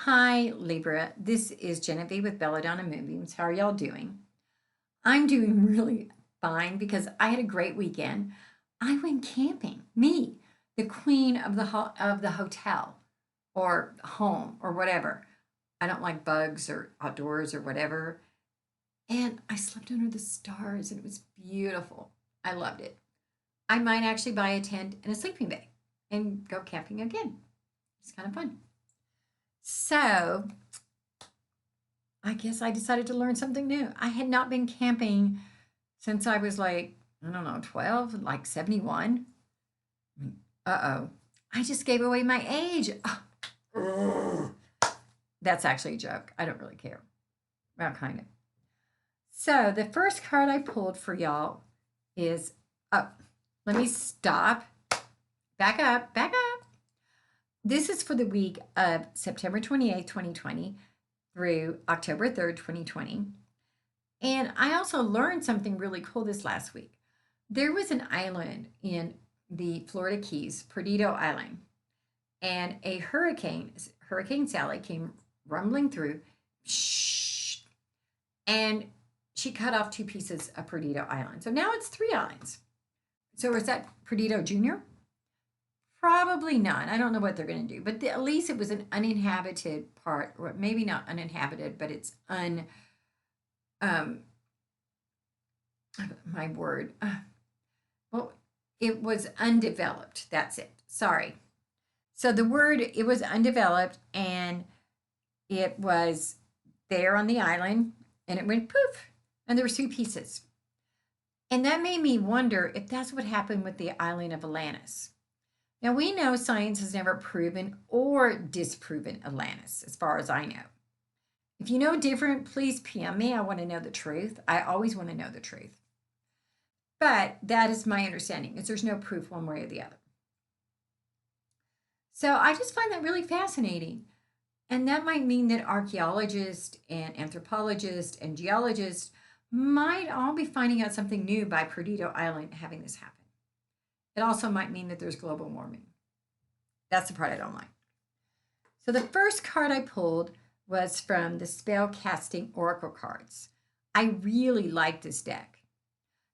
Hi, Libra. This is Genevieve with Belladonna Moonbeams. How are y'all doing? I'm doing really fine because I had a great weekend. I went camping. Me, the queen of the hotel or home or whatever. I don't like bugs or outdoors or whatever. And I slept under the stars and it was beautiful. I loved it. I might actually buy a tent and a sleeping bag and go camping again. It's kind of fun. So, I guess I decided to learn something new. I had not been camping since I was like, I don't know, 12, like 71. Uh-oh. I just gave away my age. Oh, that's actually a joke. I don't really care. Well, kind of. So the first card I pulled for y'all is, oh, let me stop. Back up, back up. This is for the week of September 28th, 2020 through October 3rd, 2020. And I also learned something really cool this last week. There was an island in the Florida Keys, Perdido Island, and a Hurricane Sally, came rumbling through, and she cut off two pieces of Perdido Island. So now it's three islands. So is that Perdido Jr.? Probably not. I don't know what they're going to do, but at least it was an uninhabited part, or maybe not uninhabited, but it's um, my word. Well, it was undeveloped. That's it. Sorry. So the word, it was undeveloped and it was there on the island and it went poof and there were two pieces. And that made me wonder if that's what happened with the island of Atlantis. Now, we know science has never proven or disproven Atlantis, as far as I know. If you know different, please PM me. I want to know the truth. I always want to know the truth. But that is my understanding, is there's no proof one way or the other. So I just find that really fascinating. And that might mean that archaeologists and anthropologists and geologists might all be finding out something new by Perdido Island having this happen. It also might mean that there's global warming. That's the part I don't like. So the first card I pulled was from the spell casting oracle cards. I really like this deck.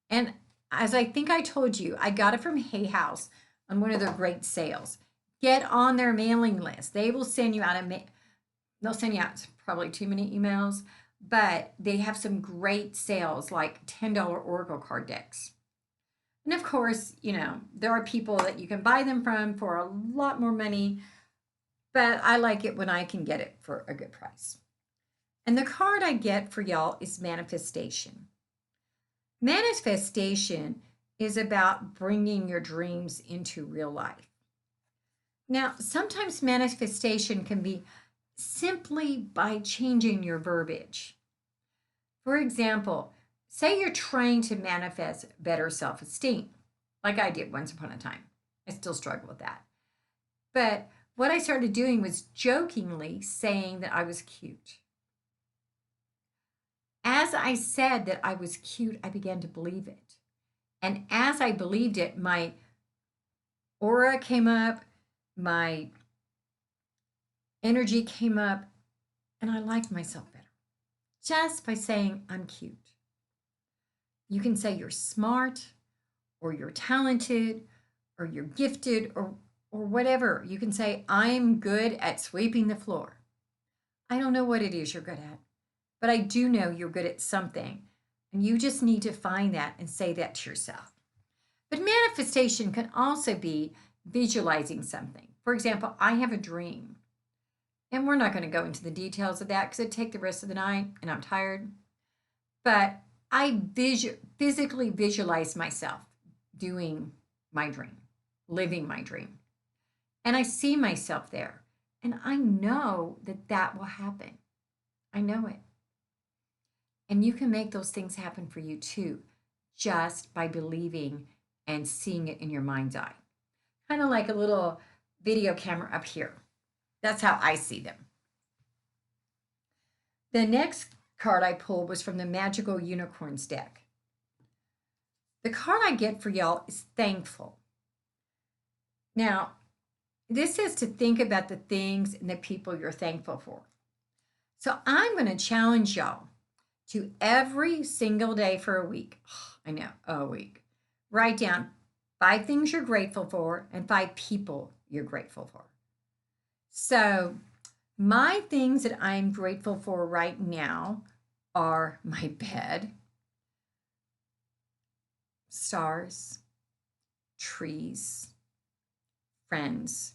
And as I think I told you, I got it from Hay House on one of their great sales. Get on their mailing list. They will send you out they'll send you out probably too many emails, but they have some great sales like $10 oracle card decks. And of course, there are people that you can buy them from for a lot more money, but I like it when I can get it for a good price. And the card I get for y'all is manifestation. Manifestation is about bringing your dreams into real life. Now, sometimes manifestation can be simply by changing your verbiage. For example, say you're trying to manifest better self-esteem, like I did once upon a time. I still struggle with that. But what I started doing was jokingly saying that I was cute. As I said that I was cute, I began to believe it. And as I believed it, my aura came up, my energy came up, and I liked myself better just by saying I'm cute. You can say you're smart or you're talented or you're gifted or whatever. You can say I'm good at sweeping the floor. I don't know what it is you're good at, but I do know you're good at something. And you just need to find that and say that to yourself. But manifestation can also be visualizing something. For example, I have a dream. And we're not going to go into the details of that because it'd take the rest of the night and I'm tired. But I physically visualize myself doing my dream, living my dream. And I see myself there. And I know that that will happen. I know it. And you can make those things happen for you too, just by believing and seeing it in your mind's eye. Kind of like a little video camera up here. That's how I see them. The next card I pulled was from the Magical Unicorns deck. The card I get for y'all is thankful. Now, this is to think about the things and the people you're thankful for. So I'm going to challenge y'all to every single day for a week. I know, a week. Write down 5 things you're grateful for and 5 people you're grateful for. So, my things that I'm grateful for right now are my bed, stars, trees, friends,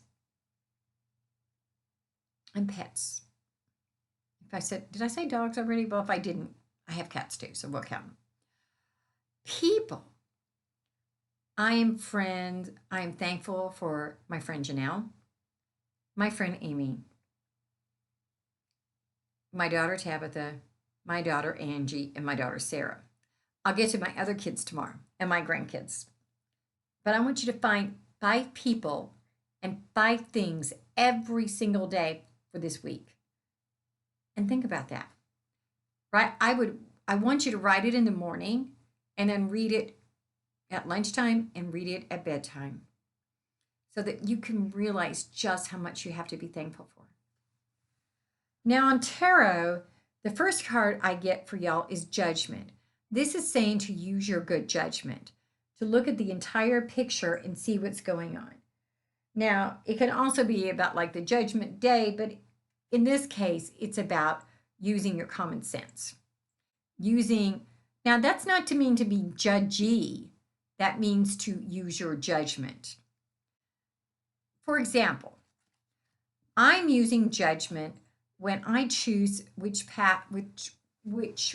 and pets. If I said, did I say dogs already? Well, if I didn't, I have cats too, so we'll count them. People. I am thankful for my friend Janelle, my friend Amy, my daughter Tabitha, my daughter Angie, and my daughter Sarah. I'll get to my other kids tomorrow and my grandkids. But I want you to find 5 people and 5 things every single day for this week. And think about that. Right? I want you to write it in the morning and then read it at lunchtime and read it at bedtime so that you can realize just how much you have to be thankful for. Now on tarot, the first card I get for y'all is judgment. This is saying to use your good judgment, to look at the entire picture and see what's going on. Now, it can also be about like the judgment day, but in this case, it's about using your common sense. Now that's not to mean to be judgy. That means to use your judgment. For example, I'm using judgment when I choose which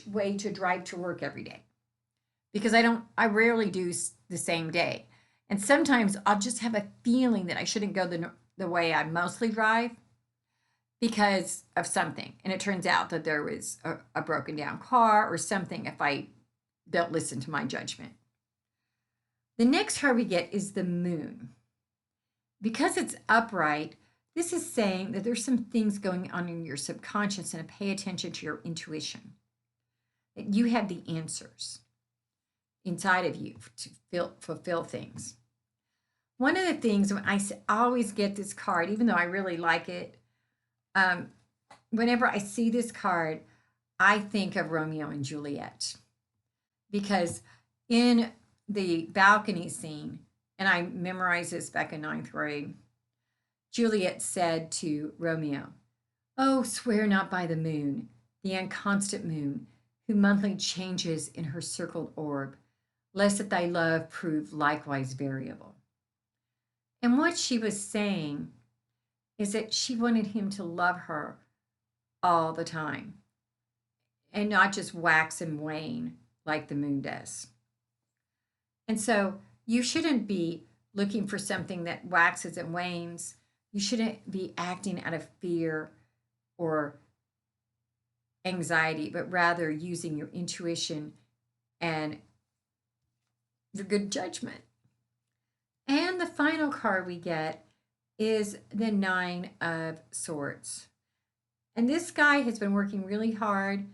way to drive to work every day. Because I rarely do the same day. And sometimes I'll just have a feeling that I shouldn't go the way I mostly drive because of something. And it turns out that there was a broken down car or something if I don't listen to my judgment. The next card we get is the moon. Because it's upright, this is saying that there's some things going on in your subconscious and to pay attention to your intuition. That you have the answers inside of you to fulfill things. One of the things when I always get this card, even though I really like it, whenever I see this card, I think of Romeo and Juliet. Because in the balcony scene, and I memorized this back in 9th grade, Juliet said to Romeo, "Oh, swear not by the moon, the inconstant moon, who monthly changes in her circled orb, lest that thy love prove likewise variable." And what she was saying is that she wanted him to love her all the time and not just wax and wane like the moon does. And so you shouldn't be looking for something that waxes and wanes. You shouldn't be acting out of fear or anxiety, but rather using your intuition and your good judgment. And the final card we get is the 9 of Swords. And this guy has been working really hard,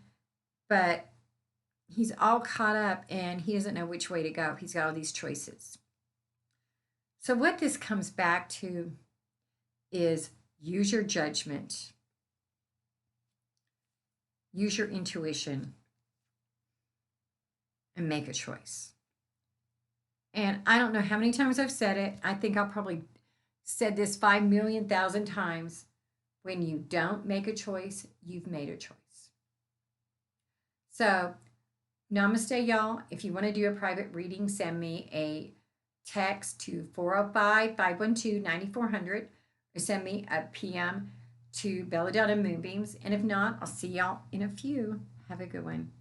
but he's all caught up and he doesn't know which way to go. He's got all these choices. So what this comes back to is use your judgment, use your intuition, and make a choice. And I don't know how many times I've said it. I think I'll probably said this 5,000,000 times. When you don't make a choice, you've made a choice. So, namaste, y'all. If you want to do a private reading, send me a text to 405-512-9400 or send me a PM to Belladonna Moonbeams. And if not, I'll see y'all in a few. Have a good one.